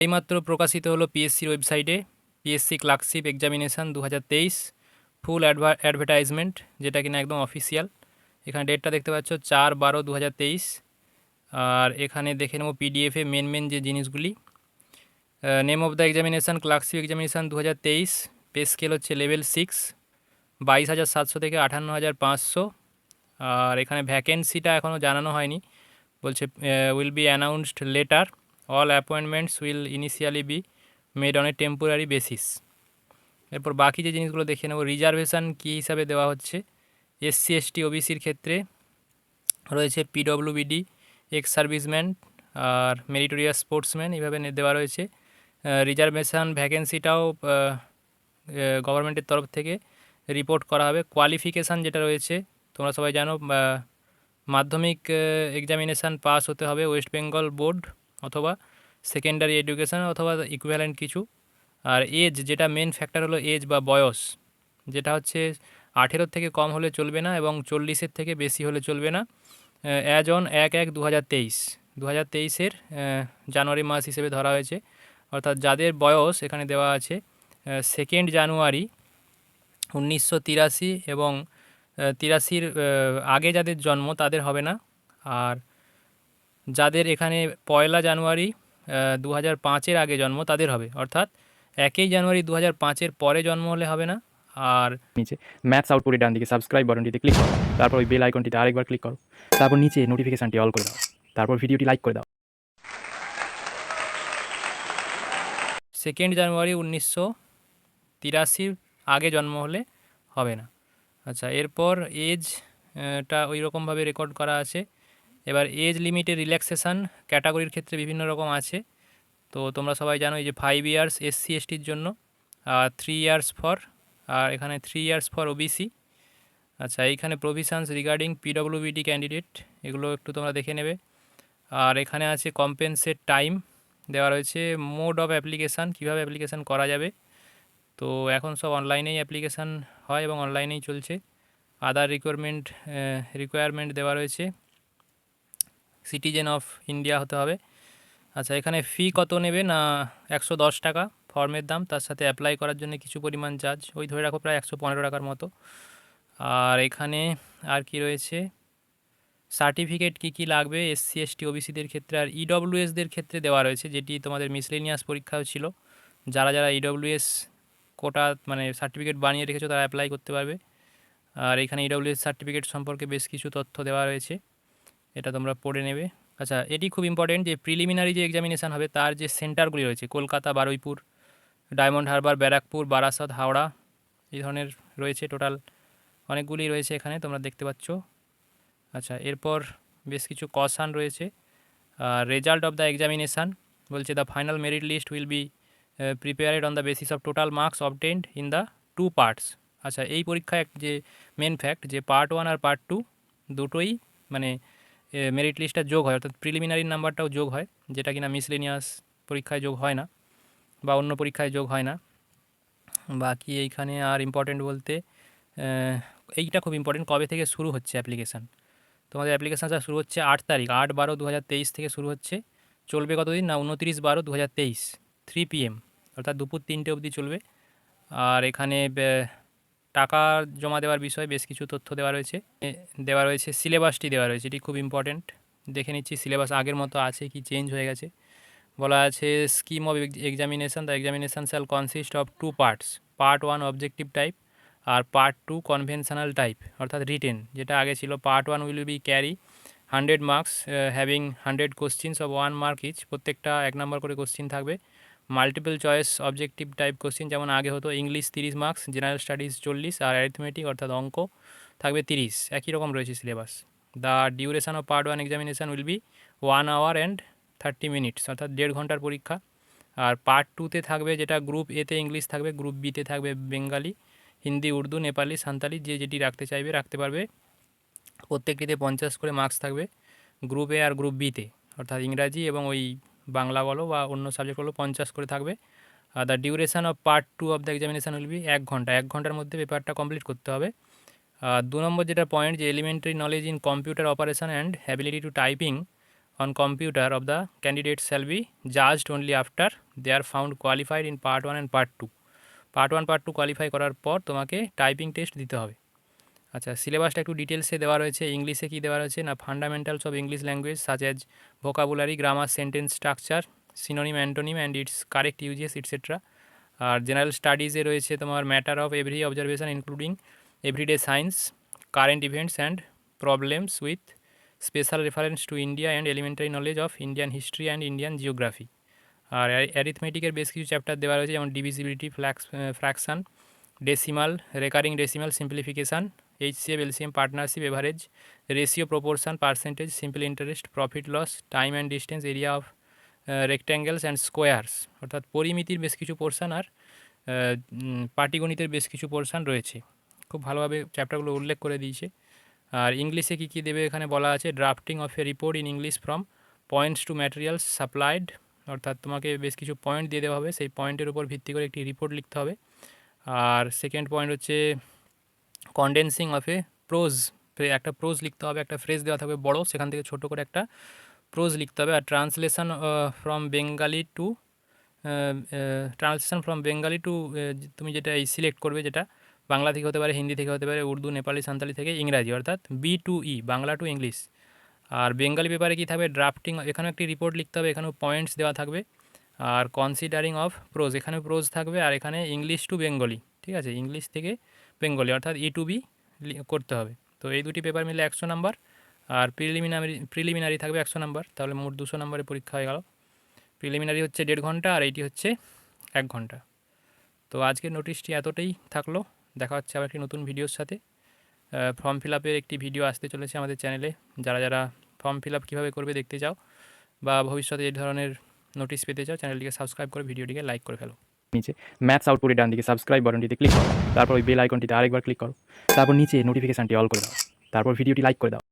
এইমাত্র প্রকাশিত হলো পিএসসির ওয়েবসাইটে পিএসসি ক্লার্কশিপ এক্সামিনেশান 2023 ফুল অ্যাডভার্টাইজমেন্ট, যেটা কিনা একদম অফিসিয়াল। এখানে ডেটটা দেখতে পাচ্ছ 4/12/2023। আর এখানে দেখে নেব পিডিএফে মেন যে জিনিসগুলি। Name of the examination clerkship examination 2023, pay scale হচ্ছে লেভেল 6, 22,700 থেকে 58,500। আর এখানে ভ্যাকেন্সিটা এখনও জানানো হয়নি, বলছে will be announced letter, all appointments will initially be made on a temporary basis. এরপর বাকি যে জিনিসগুলো দেখে নেব। রিজার্ভেশন কী হিসাবে দেওয়া হচ্ছে, এসসি এসটি ওবিসির ক্ষেত্রে রয়েছে পিডব্লিউবিডি, এক্স সার্ভিসম্যান আর মেরিটোরিয়াস স্পোর্টসম্যান, এইভাবে দেওয়া রয়েছে। রিজার্ভেশন ভ্যাকেন্সিটাও গভর্নমেন্টের তরফ থেকে রিপোর্ট করা হবে। কোয়ালিফিকেশান যেটা রয়েছে তোমরা সবাই জানো, মাধ্যমিক এক্সামিনেশান পাস হতে হবে ওয়েস্ট বেঙ্গল বোর্ড অথবা সেকেন্ডারি এডুকেশান অথবা ইকুইভ্যালেন্ট কিছু। আর এজ, যেটা মেন ফ্যাক্টর হলো এজ বা বয়স, যেটা হচ্ছে 18 থেকে কম হলে চলবে না এবং 40-এর থেকে বেশি হলে চলবে না। অ্যাজ অন 1/1/2023, 2023-এর জানুয়ারি মাস হিসেবে ধরা হয়েছে। অর্থাৎ যাদের বয়স এখানে দেওয়া আছে 2 জানুয়ারি 1983 এবং 83-র আগে যাদের জন্ম তাদের হবে না। আর যাদের এখানে 1 জানুয়ারি 2005-এর আগে জন্ম তাদের হবে। অর্থাৎ 1 জানুয়ারি 2005-এর পরে জন্ম হলে হবে না। আর নিচে ম্যাথস আউটপুটে ডান দিকে সাবস্ক্রাইব বাটনটিতে ক্লিক করো, তারপর ওই বেল আইকনটিতে আরেকবার ক্লিক করো, তারপর নিচে নোটিফিকেশানটি অল করে দাও, তারপর ভিডিওটি লাইক করে দাও। 2 জানুয়ারি 1983 আগে জন্ম হলে হবে না। আচ্ছা, এরপর এজটা ওই রকমভাবে রেকর্ড করা আছে। এবার এজ লিমিটের রিল্যাক্সেশান ক্যাটাগরির ক্ষেত্রে বিভিন্ন রকম আছে। তো তোমরা সবাই জানো এই যে 5 ইয়ার্স এসসি এসটির জন্য, আর 3 ইয়ার্স ফর, আর এখানে 3 ইয়ার্স ফর ওবিসি। আচ্ছা, এইখানে প্রভিশনস রিগার্ডিং পিডব্লিউবিডি ক্যান্ডিডেট, এগুলো একটু তোমরা দেখে নেবে। আর এখানে আছে কম্পেনসেট টাইম দেওয়া রয়েছে, মোড অফ অ্যাপ্লিকেশান, কীভাবে অ্যাপ্লিকেশান করা যাবে। তো এখন সব অনলাইনেই অ্যাপ্লিকেশান হয় এবং অনলাইনেই চলছে। আদার রিকোয়ারমেন্ট দেওয়া রয়েছে, সিটিজেন অফ ইন্ডিয়া হতে হবে। আচ্ছা, এখানে ফি কত নেবে না 110 টাকা ফর্মের দাম, তার সাথে অ্যাপ্লাই করার জন্য কিছু পরিমাণ চার্জ, ওই ধরে রাখো প্রায় 115 টাকার মতো। আর এখানে আর কি রয়েছে, সার্টিফিকেট কী লাগবে এসসি এসটি ওবিসিদের ক্ষেত্রে আর ইডব্লিউএসদের ক্ষেত্রে দেওয়া রয়েছে, যেটি তোমাদের মিসলেনিয়াস পরীক্ষাও ছিল। যারা ইডব্লিউএস কোটা মানে সার্টিফিকেট বানিয়ে রেখেছো তারা অ্যাপ্লাই করতে পারবে। আর এখানে ইডব্লিউএস সার্টিফিকেট সম্পর্কে বেশ কিছু তথ্য দেওয়া রয়েছে, এটা তোমরা পড়ে নেবে। আচ্ছা, এটি খুব ইম্পর্টেন্ট যে প্রিলিমিনারি যে এক্সামিনেশান হবে তার যে সেন্টারগুলি রয়েছে, কলকাতা, বারুইপুর, ডায়মন্ড হারবার, ব্যারাকপুর, বারাসাত, হাওড়া, এই ধরনের রয়েছে। টোটাল অনেকগুলি রয়েছে এখানে তোমরা দেখতে পাচ্ছ। আচ্ছা, এরপর বেশ কিছু কশান রয়েছে। রেজাল্ট অফ দ্য এক্সামিনেশান বলছে the final merit list will be prepared on the basis of total marks obtained in the 2 parts. আচ্ছা, এই পরীক্ষায় যে মেন ফ্যাক্ট যে পার্ট 1 আর পার্ট 2 দুটোই মানে মেরিট লিস্টটা যোগ হয়, অর্থাৎ প্রিলিমিনারি নাম্বারটাও যোগ হয়, যেটা কিনা মিসলেনিয়াস পরীক্ষায় যোগ হয় না বা অন্য পরীক্ষায় যোগ হয় না। বাকি এইখানে আর ইম্পর্টেন্ট বলতে এইটা খুব ইম্পর্টেন্ট, কবে থেকে শুরু হচ্ছে অ্যাপ্লিকেশান। তোমাদের অ্যাপ্লিকেশানটা শুরু হচ্ছে 8 তারিখ, 8/12/2023 থেকে শুরু হচ্ছে, চলবে কতদিন না 29/12/2023 3 PM, অর্থাৎ দুপুর 3টে অবধি চলবে। আর এখানে টাকা জমা দেওয়ার বিষয়ে বেশ কিছু তথ্য দেওয়া রয়েছে সিলেবাসটি দেওয়া রয়েছে, এটি খুব ইম্পর্টেন্ট। দেখে নিচ্ছি সিলেবাস আগের মতো আছে কি চেঞ্জ হয়ে গেছে। বলা আছে scheme of examination, the examination shall consist of 2 parts, part 1 objective type আর পার্ট 2 কনভেনশনাল টাইপ অর্থাৎ রিটেন, যেটা আগে ছিল। Part 1 will be carry 100 marks having 100 questions of 1 mark each, প্রত্যেকটা 1 নম্বর করে কোশ্চিন থাকবে। Multiple choice objective type question যেমন আগে হতো, ইংলিশ 30 মার্কস, জেনারেল স্টাডিজ 40 আর অ্যারিথমেটিক অর্থাৎ অঙ্ক থাকবে 30, একই রকম রয়েছে syllabus. The duration of part 1 examination will be 1 hour and 30 minutes, অর্থাৎ 1.5 ঘন্টার পরীক্ষা। আর পার্ট 2-তে থাকবে, যেটা গ্রুপ এতে ইংলিশ থাকবে, গ্রুপ বিতে থাকবে বেঙ্গালি, হিন্দি, উর্দু, নেপালি, সাঁওতালি, যে যেটি রাখতে চাইবে রাখতে পারবে। প্রত্যেকটিতে 50 করে মার্কস থাকবে গ্রুপ এ আর গ্রুপ বিতে, অর্থাৎ ইংরাজি এবং ওই বাংলা বলো বা অন্য সাবজেক্ট বলো 50 করে থাকবে। Are the duration of part 2 of the examination will be 1 ঘন্টা, 1 ঘন্টার মধ্যে পেপারটা কমপ্লিট করতে হবে। 2 নম্বর যেটা পয়েন্ট, যে elementary knowledge in computer operation and ability to typing on computer of the candidates shall be judged only after they are found qualified in part 1 and part 2. Part 1 part 2 qualify করার পর তোমাকে typing test দিতে হবে। আচ্ছা, সিলেবাসটা একটু ডিটেলসে দেওয়া রয়েছে। ইংলিশে কী দেওয়া রয়েছে না, fundamentals of English language such as vocabulary, grammar, sentence structure, synonym, antonym and its correct usages etcetera. আর জেনারেল স্টাডিজে রয়েছে তোমার matter of every observation including everyday science, current events and problems with special reference to India and elementary knowledge of Indian history and Indian geography. আর অ্যারিথমেটিকের বেশ কিছু chapter দেওয়া রয়েছে, যেমন divisibility, fraction, decimal, recurring decimal, simplification, HCF, LCM, partnership, average, ratio, proportion, percentage, simple interest, profit loss, time and distance, area of rectangles and squares, অর্থাৎ পরিমিতির বেশ কিছু পোর্শন আর পাটিগণিতের বেশ কিছু পোর্শন রয়েছে। খুব ভালোভাবে চ্যাপ্টারগুলো উল্লেখ করে দিয়েছে। আর ইংলিশে কী কী দেবে এখানে বলা আছে, drafting of A report in English from points two materials supplied, অর্থাৎ তোমাকে বেশ কিছু পয়েন্ট দিয়ে দেওয়া হবে, সেই পয়েন্টের উপর ভিত্তি করে একটি রিপোর্ট লিখতে হবে। আর সেকেন্ড পয়েন্ট হচ্ছে কনডেন্সিং অফ এ প্রোজ, একটা প্রোজ লিখতে হবে, একটা ফ্রেজ দেওয়া থাকবে বড়, সেখান থেকে ছোট করে একটা প্রোজ লিখতে হবে। আর ট্রান্সলেশন ফ্রম বেঙ্গালি টু তুমি যেটা সিলেক্ট করবে, যেটা বাংলা থেকে হতে পারে, হিন্দি থেকে হতে পারে, উর্দু, নেপালি, সাঁওতালি থেকে ইংরাজি, অর্থাৎ B2E, বাংলা টু ইংলিশ। আর বেঙ্গলি পেপারে কী থাকবে, ড্রাফটিং, এখানেও একটি রিপোর্ট লিখতে হবে, এখানেও পয়েন্টস দেওয়া থাকবে। আর কনসিডারিং অফ প্রোজ, এখানে প্রোজ থাকবে, আর এখানে ইংলিশ টু বেঙ্গলি, ঠিক আছে, ইংলিশ থেকে বেঙ্গলি অর্থাৎ E2B করতে হবে। তো এই দুটি পেপার মিলে 100 নাম্বার, আর প্রিলিমিনারি থাকবে 100 নাম্বার, তাহলে মোট 200 নাম্বারের পরীক্ষা হয়ে গেল। প্রিলিমিনারি হচ্ছে 1.5 ঘন্টা আর এইটি হচ্ছে 1 ঘন্টা। তো আজকের নোটিশটি এতটাই থাকলো, দেখা হচ্ছে আবার একটি নতুন ভিডিওর সাথে। ফর্ম ফিল আপের একটি ভিডিও আসতে চলেছে আমাদের চ্যানেলে, যারা ফর্ম ফিল আপ কীভাবে করবে দেখতে চাও বা ভবিষ্যতে এই ধরনের নোটিশ পেতে চাও, চ্যানেলটিকে সাবস্ক্রাইব করে ভিডিওটিকে লাইক করে ফেলো। নিচে ম্যাথস আউটপুটের ডান দিকে সাবস্ক্রাইব বাটনটিতে ক্লিক করো, তারপর ওই বেল আইকনটিতে আরেকবার ক্লিক করো, তারপর নিচে নোটিফিকেশানটি অল করে দাও, তারপর ভিডিওটি লাইক করে দাও।